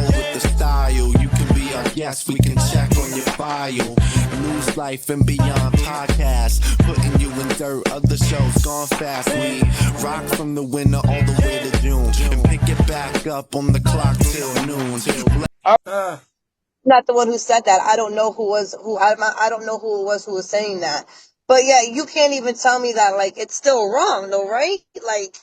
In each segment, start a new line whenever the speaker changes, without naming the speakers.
with the style. You can be our guest, we can check on your file. News Life and Beyond podcast, putting you in dirt. Other shows gone fast. We rock from the winter all the way to June, and pick it back up on the clock till noon.
Not the one who said that. I don't know who was who. I don't know who it was who was saying that. But yeah, you can't even tell me that like it's still wrong, though, right? Like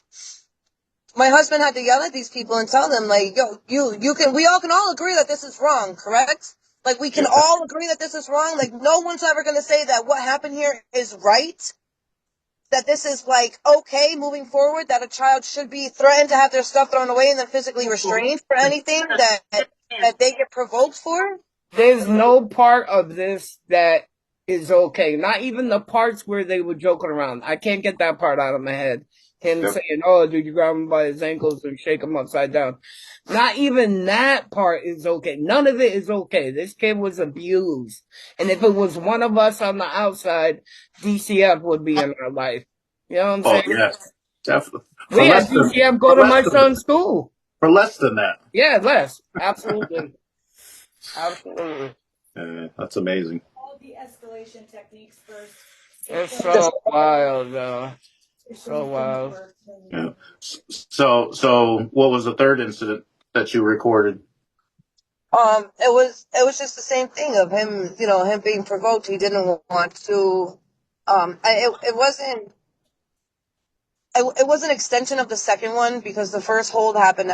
my husband had to yell at these people and tell them like, yo, we all can all agree that this is wrong, correct? Like we can all agree that this is wrong. Like no one's ever gonna say that what happened here is right. That this is like okay moving forward. That a child should be threatened to have their stuff thrown away and then physically restrained for anything that they get provoked for.
There's no part of this that is okay. Not even the parts where they were joking around. I can't get that part out of my head. Him saying, "Oh, did you grab him by his ankles and shake him upside down?" Not even that part is okay. None of it is okay. This kid was abused. And if it was one of us on the outside, DCF would be in our life. You know what I'm saying?
Oh, yes, definitely.
We had DCF go to my son's school.
For less than that.
Yeah, less. Absolutely. Absolutely.
That's amazing.
All de-escalation techniques first.
It's so wild, though. So wild.
Yeah. So what was the third incident that you recorded?
It was just the same thing of him, him being provoked. He didn't want to. It was an extension of the second one because the second hold happened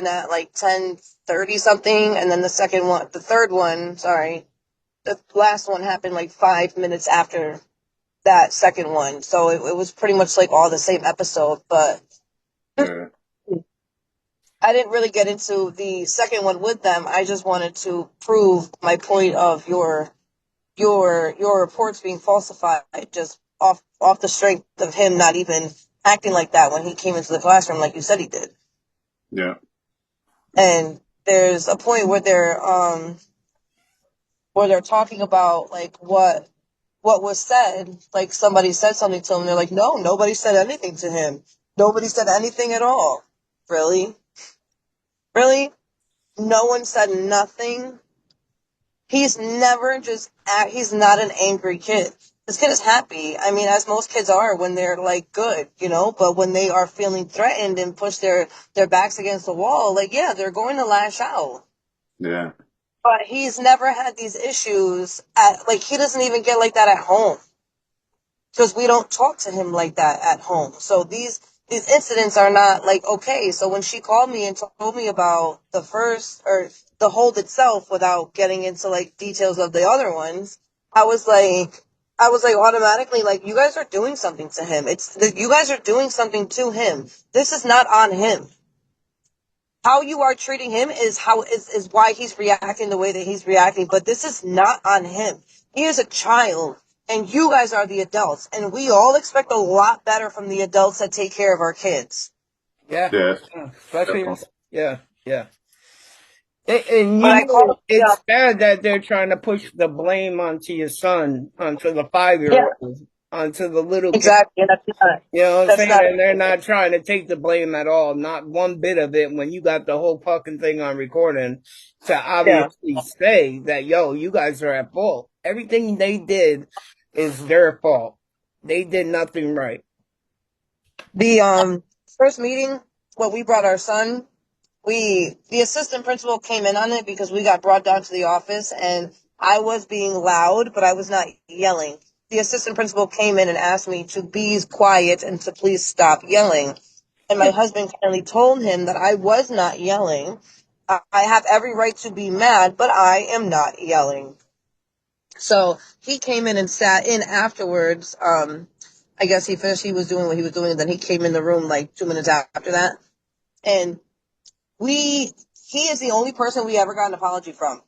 at like 10:30 something, and then the last one happened like 5 minutes after that second one. So it was pretty much like all the same episode, but I didn't really get into the second one with them. I just wanted to prove my point of your reports being falsified just off the strength of him not even acting like that when he came into the classroom like you said he did.
Yeah.
And there's a point where they're talking about like what was said, like somebody said something to him, and they're like, no, nobody said anything to him. Nobody said anything at all. Really? Really? No one said nothing? He's he's not an angry kid. This kid is happy. I mean, as most kids are when they're like good, but when they are feeling threatened and push their backs against the wall, like, yeah, they're going to lash out.
Yeah.
But he's never had these issues he doesn't even get like that at home. Because we don't talk to him like that at home. So these incidents are not like, okay. So when she called me and told me about the first or the hold itself without getting into like details of the other ones, I was like automatically like, you guys are doing something to him. You guys are doing something to him. This is not on him. How you are treating him is why he's reacting the way that he's reacting. But this is not on him. He is a child. And you guys are the adults. And we all expect a lot better from the adults that take care of our kids.
Yeah. Especially, yeah. And it's bad that they're trying to push the blame onto your son, onto the 5-year-old, onto the little kid.
Exactly. That's not,
you know what I'm saying? And they're not trying to take the blame at all. Not one bit of it when you got the whole fucking thing on recording to obviously say that, yo, you guys are at fault. Everything they did is their fault. They did nothing right.
The first meeting, we brought our son, the assistant principal came in on it because we got brought down to the office and I was being loud, but I was not yelling. The assistant principal came in and asked me to be quiet and to please stop yelling. And my husband kindly told him that I was not yelling. I have every right to be mad, but I am not yelling. So he came in and sat in afterwards. I guess he finished, he was doing what he was doing, and then he came in the room like 2 minutes after that. And he is the only person we ever got an apology from.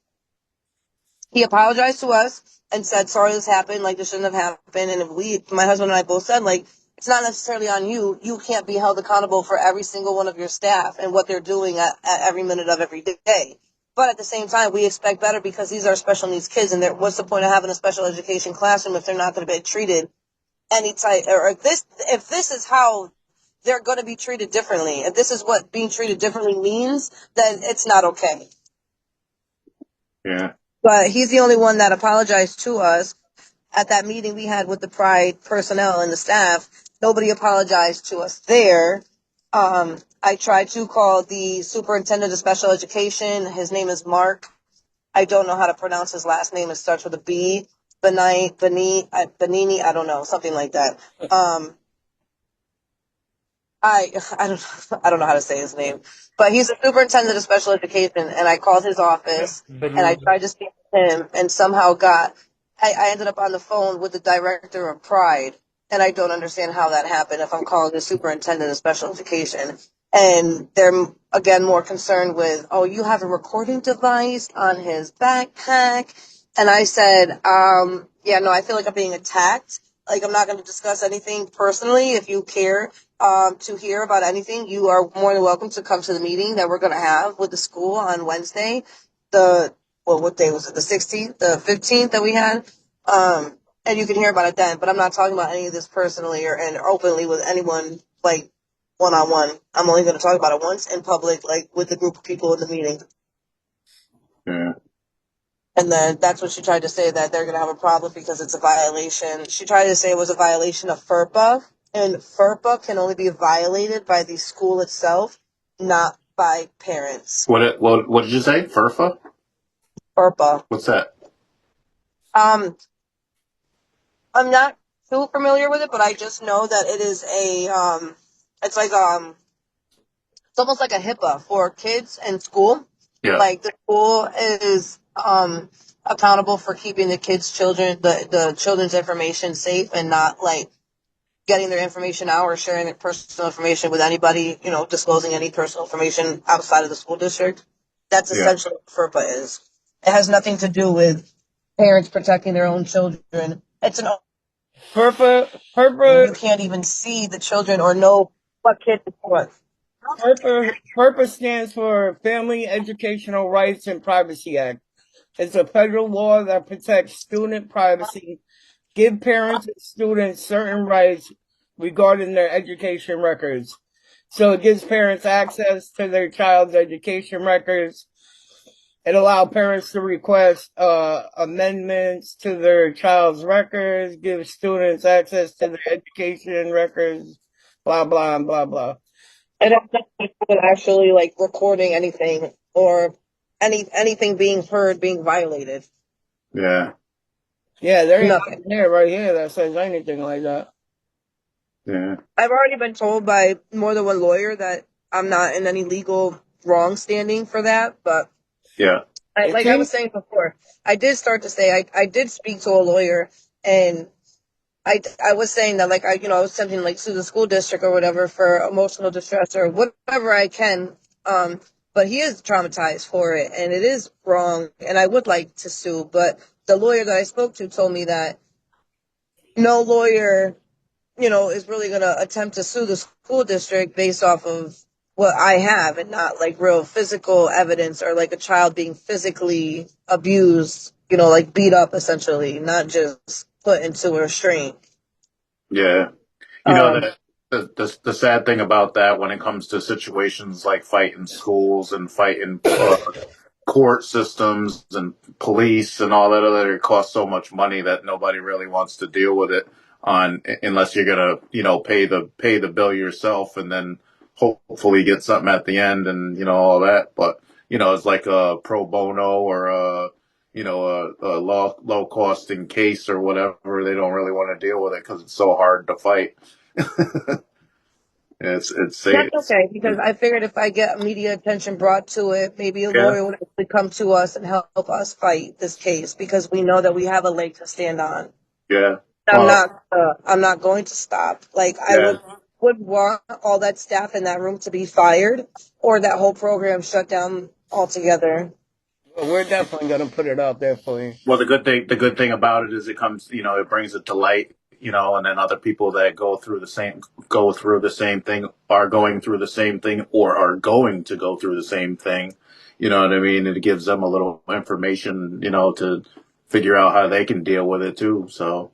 He apologized to us and said, sorry this happened, like this shouldn't have happened. And my husband and I both said, like, it's not necessarily on you. You can't be held accountable for every single one of your staff and what they're doing at every minute of every day. But at the same time, we expect better because these are special needs kids, and what's the point of having a special education classroom if they're not going to be treated any type, or if this is how they're going to be treated differently. If this is what being treated differently means, then it's not okay.
Yeah.
But he's the only one that apologized to us at that meeting we had with the Pride personnel and the staff. Nobody apologized to us there. I tried to call the superintendent of special education. His name is Mark. I don't know how to pronounce his last name. It starts with a B. Benini, I don't know, something like that. I don't know how to say his name, but he's a superintendent of special education, and I called his office and I tried to speak to him, and somehow I ended up on the phone with the director of Pride, and I don't understand how that happened if I'm calling the superintendent of special education. And they're again more concerned with, oh, you have a recording device on his backpack. And I said, yeah, no, I feel like I'm being attacked. Like, I'm not going to discuss anything personally. If you care to hear about anything, you are more than welcome to come to the meeting that we're going to have with the school on Wednesday. What day was it? The 16th, the 15th that we had. And you can hear about it then. But I'm not talking about any of this personally and openly with anyone, like, one-on-one. I'm only going to talk about it once in public, like, with the group of people in the meeting.
Yeah.
And then that's what she tried to say, that they're going to have a problem because it's a violation. She tried to say it was a violation of FERPA, and FERPA can only be violated by the school itself, not by parents.
What did you say? FERPA?
FERPA.
What's that?
I'm not too familiar with it, but I just know that it is it's like it's almost like a HIPAA for kids in school.
Yeah.
Like, the school is accountable for keeping the children's information safe and not, like, getting their information out or sharing their personal information with anybody, disclosing any personal information outside of the school district. That's essentially what FERPA is. It has nothing to do with parents protecting their own children. It's an
FERPA.
You can't even see the children or know what kid is what.
FERPA stands for Family Educational Rights and Privacy Act. It's a federal law that protects student privacy, give parents and students certain rights regarding their education records. So it gives parents access to their child's education records. It allows parents to request amendments to their child's records, give students access to their education records, blah, blah, blah, blah.
And it's not like actually, like, recording anything or anything being heard being violated.
Yeah.
Yeah, there ain't
Nothing.
nothing here right here that says anything like that.
Yeah.
I've already been told by more than one lawyer that I'm not in any legal wrong standing for that, but
Yeah.
like I was saying before, I did start to say I did speak to a lawyer, and I was saying that, like, I was attempting, like, sue the school district or whatever for emotional distress or whatever I can. But he is traumatized for it, and it is wrong, and I would like to sue. But the lawyer that I spoke to told me that no lawyer, is really going to attempt to sue the school district based off of what I have and not, like, real physical evidence or, like, a child being physically abused, like, beat up, essentially, not just put into a restraint.
Yeah. The sad thing about that when it comes to situations like fighting schools and fighting court systems and police and all that other, it costs so much money that nobody really wants to deal with it unless you're gonna, pay the bill yourself and then hopefully get something at the end and, all that. But, it's like a pro bono or a low costing case or whatever. They don't really want to deal with it because it's so hard to fight. It's
That's okay, because I figured if I get media attention brought to it, maybe a lawyer would actually come to us and help us fight this case, because we know that we have a leg to stand on.
Yeah.
I'm not going to stop. Like, I would want all that staff in that room to be fired or that whole program shut down altogether.
Well, we're definitely going to put it out there for you.
Well, the good thing about it is it comes, it brings it to light, and then other people that go through the same thing, are going through the same thing, or are going to go through the same thing. You know what I mean? And it gives them a little information, to figure out how they can deal with it too. So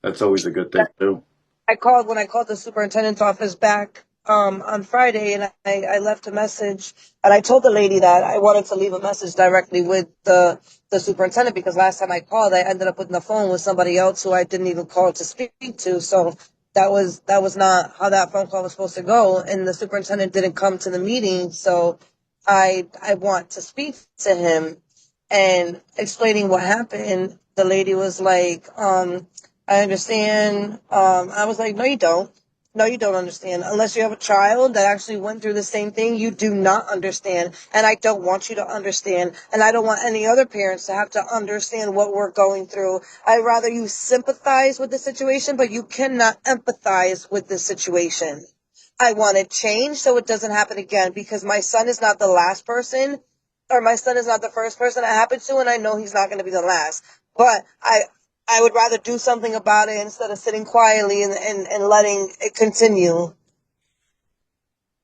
that's always a good thing too.
When I called the superintendent's office back, on Friday, and I left a message, and I told the lady that I wanted to leave a message directly with the superintendent, because last time I called, I ended up putting the phone with somebody else who I didn't even call to speak to. So that was not how that phone call was supposed to go, and the superintendent didn't come to the meeting. So I want to speak to him and explaining what happened. The lady was like, I understand. I was like, no, you don't. No, you don't understand. Unless you have a child that actually went through the same thing, you do not understand. And I don't want you to understand. And I don't want any other parents to have to understand what we're going through. I'd rather you sympathize with the situation, but you cannot empathize with the situation. I want it changed so it doesn't happen again, because my son is not the last person, or my son is not the first person it happened to, and I know he's not going to be the last. But I would rather do something about it instead of sitting quietly and letting it continue,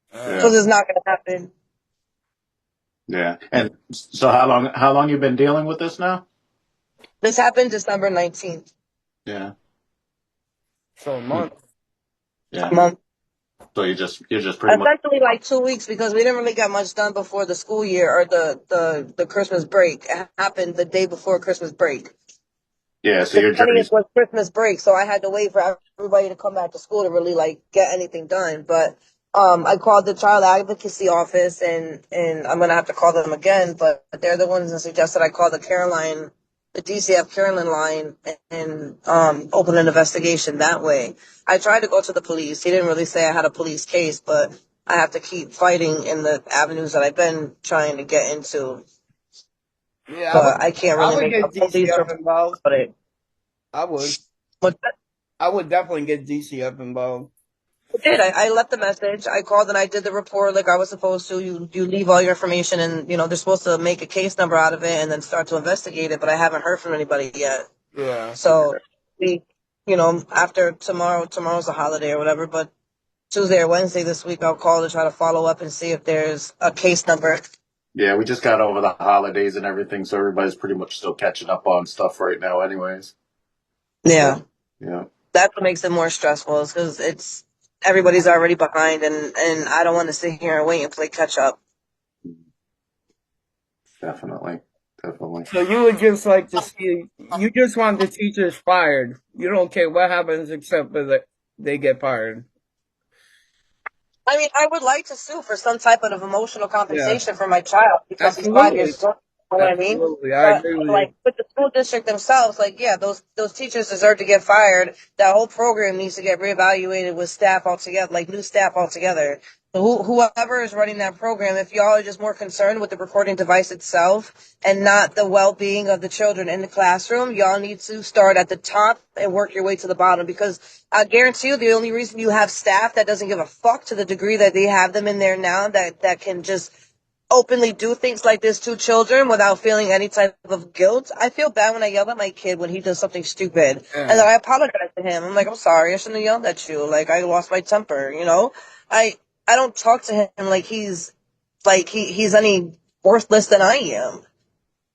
because it's not going to happen.
Yeah. And so how long you been dealing with this now?
This happened December 19th.
Yeah.
So a month.
Yeah.
A month.
So you're just pretty much.
Essentially like 2 weeks, because we didn't really get much done before the school year, or the Christmas break. It happened the day before Christmas break.
Yeah, so
The
your
20th
journey's.
was Christmas break, so I had to wait for everybody to come back to school to really like get anything done. But I called the child advocacy office, and I'm gonna have to call them again. But they're the ones that suggested I call the Caroline, the DCF Caroline line, and open an investigation that way. I tried to go to the police. He didn't really say I had a police case, but I have to keep fighting in the avenues that I've been trying to get into.
Yeah,
But I can't
I
really
would
make a
get
police
DCF
report
involved.
about it.
I would.
But
I would definitely get DCF involved.
I did. I left the message. I called and I did the report like I was supposed to. You leave all your information, and they're supposed to make a case number out of it and then start to investigate it. But I haven't heard from anybody yet.
Yeah.
So after tomorrow's a holiday or whatever. But Tuesday or Wednesday this week, I'll call to try to follow up and see if there's a case number.
Yeah, we just got over the holidays and everything, so everybody's pretty much still catching up on stuff right now, anyways.
Yeah,
Yeah.
that's what makes it more stressful, is because everybody's already behind, and I don't want to sit here and wait and play catch up.
Definitely.
So you would just like to see, you just want the teachers fired. You don't care what happens except for they get fired.
I mean, I would like to sue for some type of emotional compensation for my child, because he's 5 years old. You know what I mean?
Absolutely. I agree with you.
Like with the school district themselves, like, yeah, those teachers deserve to get fired. That whole program needs to get reevaluated with staff altogether, like new staff altogether. So whoever is running that program, if y'all are just more concerned with the recording device itself and not the well-being of the children in the classroom, y'all need to start at the top and work your way to the bottom, because I guarantee you the only reason you have staff that doesn't give a fuck to the degree that they have them in there now, that can just openly do things like this to children without feeling any type of guilt. I feel bad when I yell at my kid when he does something stupid.
Yeah.
And then I apologize to him. I'm like, I'm sorry, I shouldn't have yelled at you. Like, I lost my temper, I don't talk to him like he's any worthless than I am.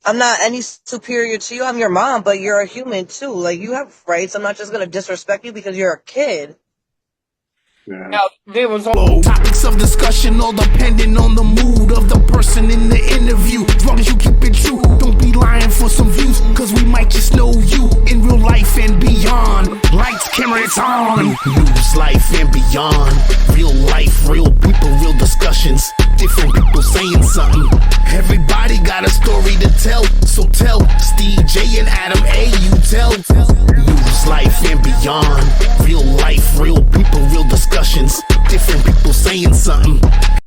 I'm not any superior to you. I'm your mom, but you're a human too. Like, you have rights. I'm not just gonna disrespect you because you're a kid.
Yeah.
Now, there was
Topics of discussion all depending on the mood of the person in the interview. As long as you keep it true, don't be lying for some views, cause we might just know you in real life and beyond. Lights, camera, it's on. News, life and beyond. Real life, real people, real discussions. Different people saying something. Everybody got a story to tell, so tell Steve, J, and Adam A, you tell. News, life and beyond. Real life, real people, real discussions. Different people saying something.